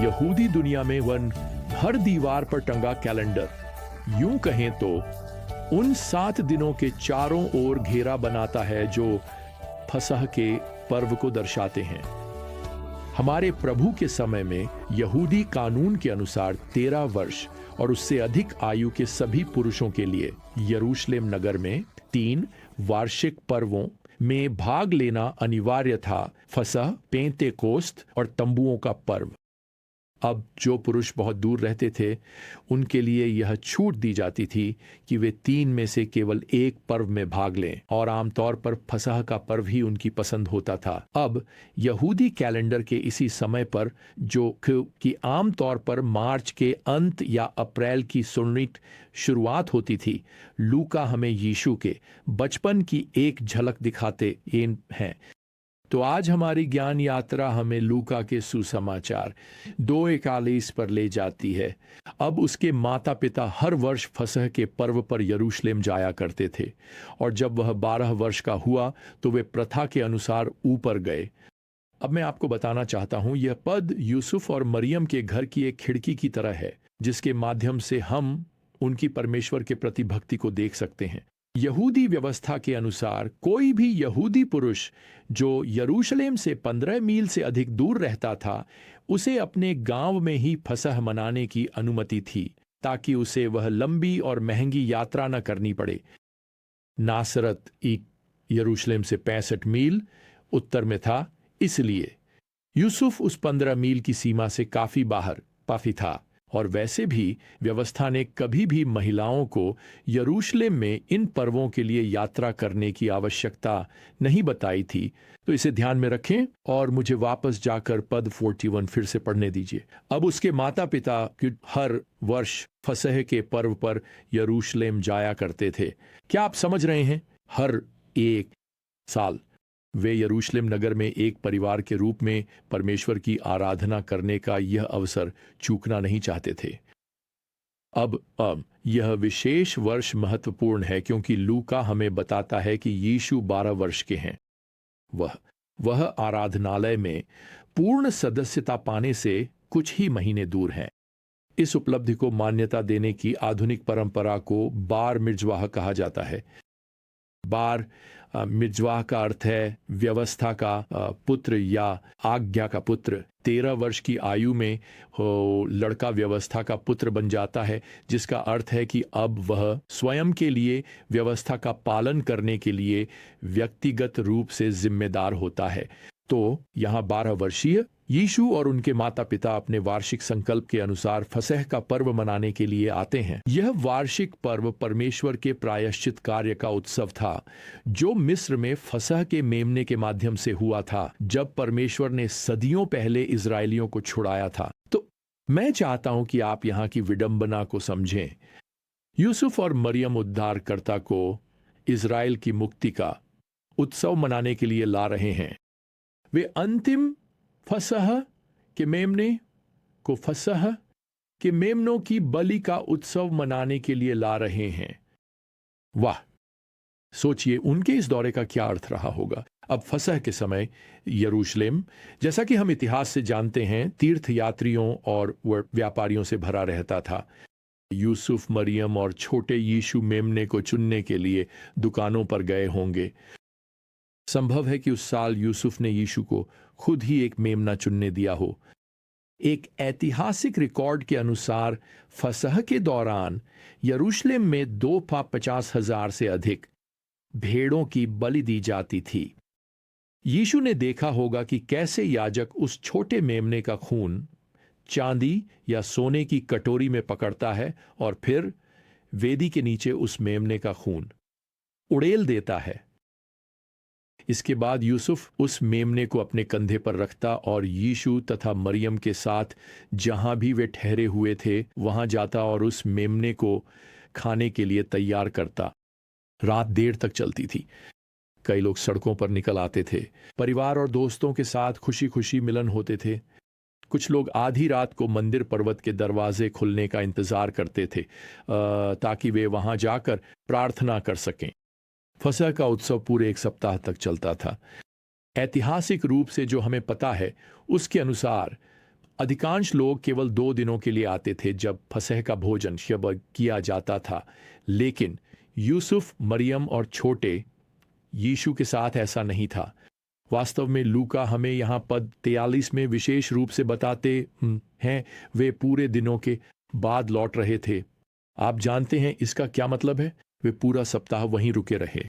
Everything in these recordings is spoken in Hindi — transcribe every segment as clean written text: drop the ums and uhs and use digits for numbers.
यहूदी दुनिया में वन हर दीवार पर टंगा कैलेंडर, यूं कहें तो उन 7 दिनों के चारों ओर घेरा बनाता है जो फसह के पर्व को दर्शाते हैं। हमारे प्रभु के समय में यहूदी कानून के अनुसार 13 वर्ष और उससे अधिक आयु के सभी पुरुषों के लिए यरूशलेम नगर में 3 वार्षिक पर्वों में भाग लेना अनिवार्य था: फसह, पेंतेकोस्त और तंबुओं का पर्व। अब जो पुरुष बहुत दूर रहते थे उनके लिए यह छूट दी जाती थी कि वे 3 में से केवल एक पर्व में भाग लें, और आमतौर पर फसह का पर्व ही उनकी पसंद होता था। अब यहूदी कैलेंडर के इसी समय पर, जो कि आमतौर पर मार्च के अंत या अप्रैल की 16 शुरुआत होती थी, लूका हमें यीशु के बचपन की एक झलक दिखाते हैं। तो आज हमारी ज्ञान यात्रा हमें लूका के सुसमाचार 2:41 पर ले जाती है। अब उसके माता पिता हर वर्ष फसह के पर्व पर यरूशलेम जाया करते थे, और जब वह 12 वर्ष का हुआ तो वे प्रथा के अनुसार ऊपर गए। अब मैं आपको बताना चाहता हूं, यह पद यूसुफ और मरियम के घर की एक खिड़की की तरह है, जिसके माध्यम से हम उनकी परमेश्वर के प्रति भक्ति को देख सकते हैं। यहूदी व्यवस्था के अनुसार कोई भी यहूदी पुरुष जो यरूशलेम से 15 मील से अधिक दूर रहता था, उसे अपने गांव में ही फसह मनाने की अनुमति थी, ताकि उसे वह लंबी और महंगी यात्रा न करनी पड़े। नासरत यरूशलेम से 65 मील उत्तर में था, इसलिए यूसुफ उस 15 मील की सीमा से काफी था, और वैसे भी व्यवस्था ने कभी भी महिलाओं को यरूशलेम में इन पर्वों के लिए यात्रा करने की आवश्यकता नहीं बताई थी। तो इसे ध्यान में रखें और मुझे वापस जाकर पद 41 फिर से पढ़ने दीजिए। अब उसके माता पिता हर वर्ष फसह के पर्व पर यरूशलेम जाया करते थे। क्या आप समझ रहे हैं? हर एक साल वे यरूशलेम नगर में एक परिवार के रूप में परमेश्वर की आराधना करने का यह अवसर चूकना नहीं चाहते थे। अब यह विशेष वर्ष महत्वपूर्ण है क्योंकि लूका हमें बताता है कि यीशु 12 वर्ष के हैं। वह आराधनालय में पूर्ण सदस्यता पाने से कुछ ही महीने दूर हैं। इस उपलब्धि को मान्यता देने की आधुनिक परंपरा को बार मिर्जवाह कहा जाता है। बार मिर्जवाह का अर्थ है व्यवस्था का पुत्र या आज्ञा का पुत्र। 13 वर्ष की आयु में लड़का व्यवस्था का पुत्र बन जाता है, जिसका अर्थ है कि अब वह स्वयं के लिए व्यवस्था का पालन करने के लिए व्यक्तिगत रूप से जिम्मेदार होता है। तो यहाँ 12 वर्षीय यीशु और उनके माता पिता अपने वार्षिक संकल्प के अनुसार फसह का पर्व मनाने के लिए आते हैं। यह वार्षिक पर्व परमेश्वर के प्रायश्चित कार्य का उत्सव था, जो मिस्र में फसह के मेमने के माध्यम से हुआ था, जब परमेश्वर ने सदियों पहले इजरायलियों को छुड़ाया था। तो मैं चाहता हूं कि आप यहाँ की विडंबना को समझें। यूसुफ और मरियम उद्धारकर्ता को इजराइल की मुक्ति का उत्सव मनाने के लिए ला रहे हैं। वे अंतिम फसह के मेमनों की बलि का उत्सव मनाने के लिए ला रहे हैं। वाह, सोचिए उनके इस दौरे का क्या अर्थ रहा होगा। अब फसह के समय यरूशलेम, जैसा कि हम इतिहास से जानते हैं, तीर्थयात्रियों और व्यापारियों से भरा रहता था। यूसुफ, मरियम और छोटे यीशु मेमने को चुनने के लिए दुकानों पर गए होंगे। संभव है कि उस साल यूसुफ ने यीशु को खुद ही एक मेमना चुनने दिया हो। एक ऐतिहासिक रिकॉर्ड के अनुसार फसह के दौरान यरूशलेम में 2,50,000 से अधिक भेड़ों की बलि दी जाती थी। यीशु ने देखा होगा कि कैसे याजक उस छोटे मेमने का खून चांदी या सोने की कटोरी में पकड़ता है और फिर वेदी के नीचे उस मेमने का खून उड़ेल देता है। इसके बाद यूसुफ उस मेमने को अपने कंधे पर रखता और यीशु तथा मरियम के साथ जहां भी वे ठहरे हुए थे वहां जाता और उस मेमने को खाने के लिए तैयार करता। रात देर तक चलती थी। कई लोग सड़कों पर निकल आते थे। परिवार और दोस्तों के साथ खुशी खुशी मिलन होते थे। कुछ लोग आधी रात को मंदिर पर्वत के दरवाजे खुलने का इंतजार करते थे ताकि वे वहां जाकर प्रार्थना कर सकें। फसह का उत्सव पूरे 1 सप्ताह तक चलता था। ऐतिहासिक रूप से जो हमें पता है उसके अनुसार अधिकांश लोग केवल 2 दिनों के लिए आते थे जब फसह का भोजन शब किया जाता था, लेकिन यूसुफ, मरियम और छोटे यीशु के साथ ऐसा नहीं था। वास्तव में लूका हमें यहाँ पद 43 में विशेष रूप से बताते हैं, वे पूरे दिनों के बाद लौट रहे थे। आप जानते हैं इसका क्या मतलब है? वे पूरा सप्ताह वहीं रुके रहे।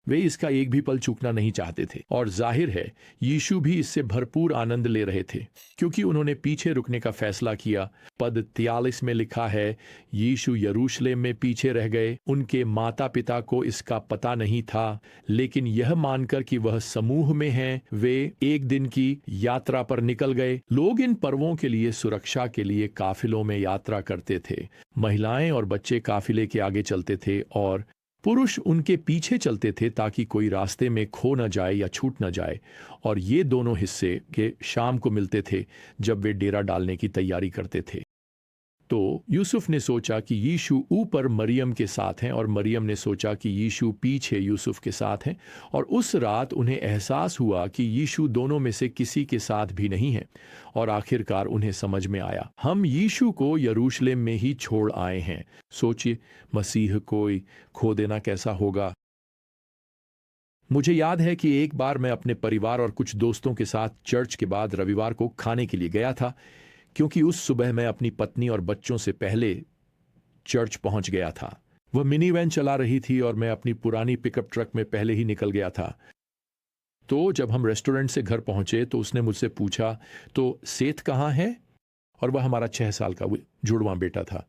वे इसका एक भी पल चूकना नहीं चाहते थे, और जाहिर है यीशु भी इससे भरपूर आनंद ले रहे थे, क्योंकि उन्होंने पीछे रुकने का फैसला किया। पद 43 में लिखा है, यीशु यरूशलेम में पीछे रह गए। उनके माता पिता को इसका पता नहीं था, लेकिन यह मानकर कि वह समूह में हैं, वे एक दिन की यात्रा पर निकल गए। लोग इन पर्वों के लिए सुरक्षा के लिए काफिलों में यात्रा करते थे। महिलाएं और बच्चे काफिले के आगे चलते थे और पुरुष उनके पीछे चलते थे, ताकि कोई रास्ते में खो न जाए या छूट न जाए। और ये दोनों हिस्से के शाम को मिलते थे, जब वे डेरा डालने की तैयारी करते थे। तो यूसुफ ने सोचा कि यीशु ऊपर मरियम के साथ हैं, और मरियम ने सोचा कि यीशु पीछे यूसुफ के साथ हैं। और उस रात उन्हें एहसास हुआ कि यीशु दोनों में से किसी के साथ भी नहीं है। और आखिरकार उन्हें समझ में आया, हम यीशु को यरूशलेम में ही छोड़ आए हैं। सोचिए, मसीह को खो देना कैसा होगा। मुझे याद है कि एक बार मैं अपने परिवार और कुछ दोस्तों के साथ चर्च के बाद रविवार को खाने के लिए गया था, क्योंकि उस सुबह मैं अपनी पत्नी और बच्चों से पहले चर्च पहुंच गया था। वह मिनी वैन चला रही थी और मैं अपनी पुरानी पिकअप ट्रक में पहले ही निकल गया था। तो जब हम रेस्टोरेंट से घर पहुंचे तो उसने मुझसे पूछा, तो सेठ कहाँ है? और वह हमारा 6 साल का जुड़वां बेटा था।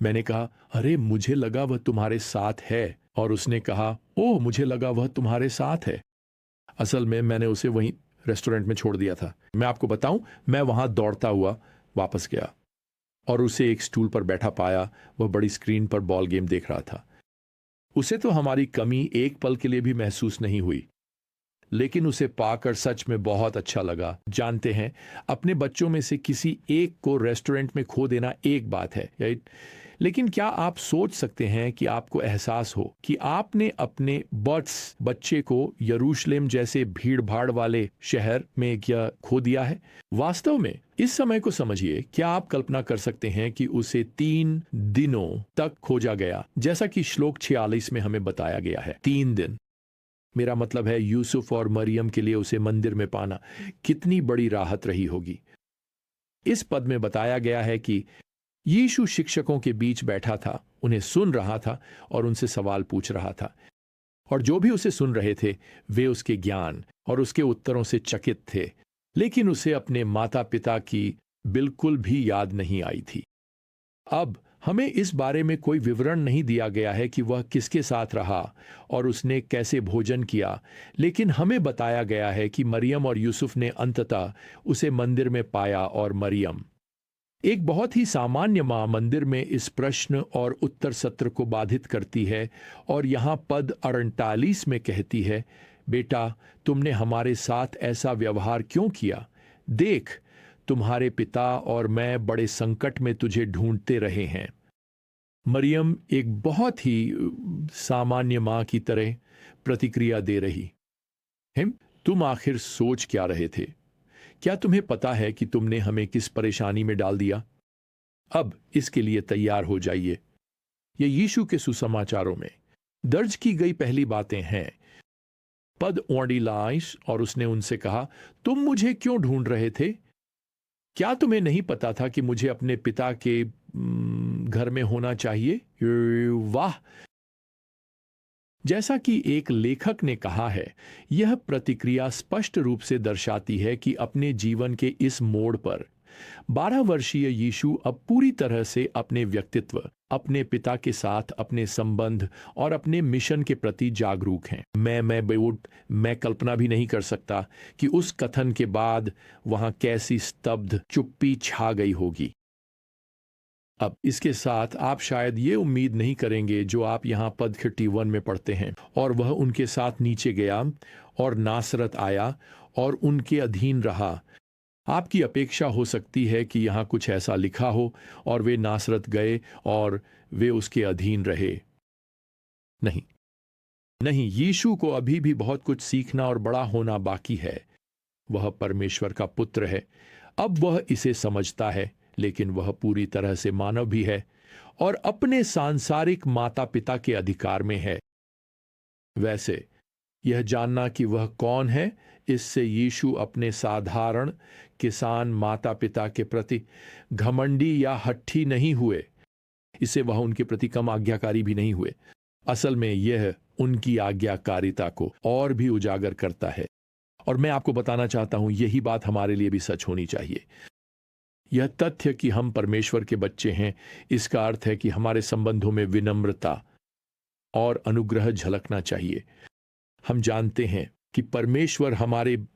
मैंने कहा, अरे मुझे लगा वह तुम्हारे साथ है। और उसने कहा, ओह मुझे लगा वह तुम्हारे साथ है। असल में मैंने उसे वहीं रेस्टोरेंट में छोड़ दिया था। मैं आपको बताऊं, मैं वहां दौड़ता हुआ वापस गया और उसे एक स्टूल पर बैठा पाया। वह बड़ी स्क्रीन पर बॉल गेम देख रहा था। उसे तो हमारी कमी एक पल के लिए भी महसूस नहीं हुई, लेकिन उसे पाकर सच में बहुत अच्छा लगा। जानते हैं, अपने बच्चों में से किसी एक को रेस्टोरेंट में खो देना एक बात है, राइट? लेकिन क्या आप सोच सकते हैं कि आपको एहसास हो कि आपने अपने बच्चे को यरूशलेम जैसे भीड़ भाड़ वाले शहर में क्या खो दिया है? वास्तव में इस समय को समझिए। क्या आप कल्पना कर सकते हैं कि उसे 3 दिनों तक खोजा गया, जैसा कि श्लोक 46 में हमें बताया गया है? 3 दिन। मेरा मतलब है, यूसुफ और मरियम के लिए उसे मंदिर में पाना कितनी बड़ी राहत रही होगी। इस पद में बताया गया है कि यीशु शिक्षकों के बीच बैठा था, उन्हें सुन रहा था और उनसे सवाल पूछ रहा था। और जो भी उसे सुन रहे थे, वे उसके ज्ञान और उसके उत्तरों से चकित थे। लेकिन उसे अपने माता पिता की बिल्कुल भी याद नहीं आई थी। अब हमें इस बारे में कोई विवरण नहीं दिया गया है कि वह किसके साथ रहा और उसने कैसे भोजन किया, लेकिन हमें बताया गया है कि मरियम और यूसुफ ने अंततः उसे मंदिर में पाया। और मरियम, एक बहुत ही सामान्य मां, मंदिर में इस प्रश्न और उत्तर सत्र को बाधित करती है और यहाँ पद 48 में कहती है, बेटा तुमने हमारे साथ ऐसा व्यवहार क्यों किया? देख, तुम्हारे पिता और मैं बड़े संकट में तुझे ढूंढते रहे हैं। मरियम एक बहुत ही सामान्य मां की तरह प्रतिक्रिया दे रही है। तुम आखिर सोच क्या रहे थे? क्या तुम्हें पता है कि तुमने हमें किस परेशानी में डाल दिया? अब इसके लिए तैयार हो जाइए। ये यीशु के सुसमाचारों में दर्ज की गई पहली बातें हैं। पद 49, और उसने उनसे कहा, तुम मुझे क्यों ढूंढ रहे थे? क्या तुम्हें नहीं पता था कि मुझे अपने पिता के घर में होना चाहिए? वाह! जैसा कि एक लेखक ने कहा है, यह प्रतिक्रिया स्पष्ट रूप से दर्शाती है कि अपने जीवन के इस मोड़ पर 12 वर्षीय यीशु अब पूरी तरह से अपने व्यक्तित्व, अपने पिता के साथ अपने संबंध और अपने मिशन के प्रति जागरूक हैं। मैं कल्पना भी नहीं कर सकता कि उस कथन के बाद वहां कैसी स्तब्ध चुप्पी छा गई होगी। अब इसके साथ आप शायद ये उम्मीद नहीं करेंगे जो आप यहाँ पद 51 में पढ़ते हैं, और वह उनके साथ नीचे गया और नासरत आया और उनके अधीन रहा। आपकी अपेक्षा हो सकती है कि यहाँ कुछ ऐसा लिखा हो, और वे नासरत गए और वे उसके अधीन रहे। नहीं, यीशु को अभी भी बहुत कुछ सीखना और बड़ा होना बाकी है। वह परमेश्वर का पुत्र है। अब वह इसे समझता है, लेकिन वह पूरी तरह से मानव भी है और अपने सांसारिक माता पिता के अधिकार में है। वैसे यह जानना कि वह कौन है, इससे यीशु अपने साधारण किसान माता पिता के प्रति घमंडी या हट्ठी नहीं हुए। इससे वह उनके प्रति कम आज्ञाकारी भी नहीं हुए। असल में यह उनकी आज्ञाकारिता को और भी उजागर करता है। और मैं आपको बताना चाहता हूं, यही बात हमारे लिए भी सच होनी चाहिए। यह तथ्य कि हम परमेश्वर के बच्चे हैं, इसका अर्थ है कि हमारे संबंधों में विनम्रता और अनुग्रह झलकना चाहिए। हम जानते हैं कि परमेश्वर हमारे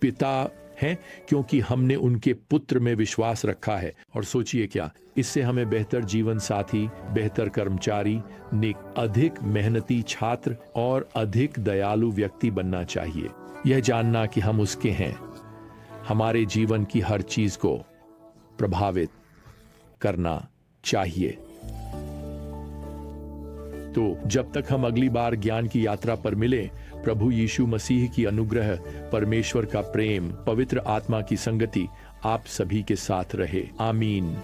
पिता हैं क्योंकि हमने उनके पुत्र में विश्वास रखा है। और सोचिए क्या, इससे हमें बेहतर जीवन साथी, बेहतर कर्मचारी, अधिक मेहनती छात्र और अधिक दयालु व्यक्ति बनना चाहिए। यह जानना कि हम उसके हैं, हमारे जीवन की हर चीज को प्रभावित करना चाहिए। तो जब तक हम अगली बार ज्ञान की यात्रा पर मिले, प्रभु यीशु मसीह की अनुग्रह, परमेश्वर का प्रेम, पवित्र आत्मा की संगति आप सभी के साथ रहे। आमीन।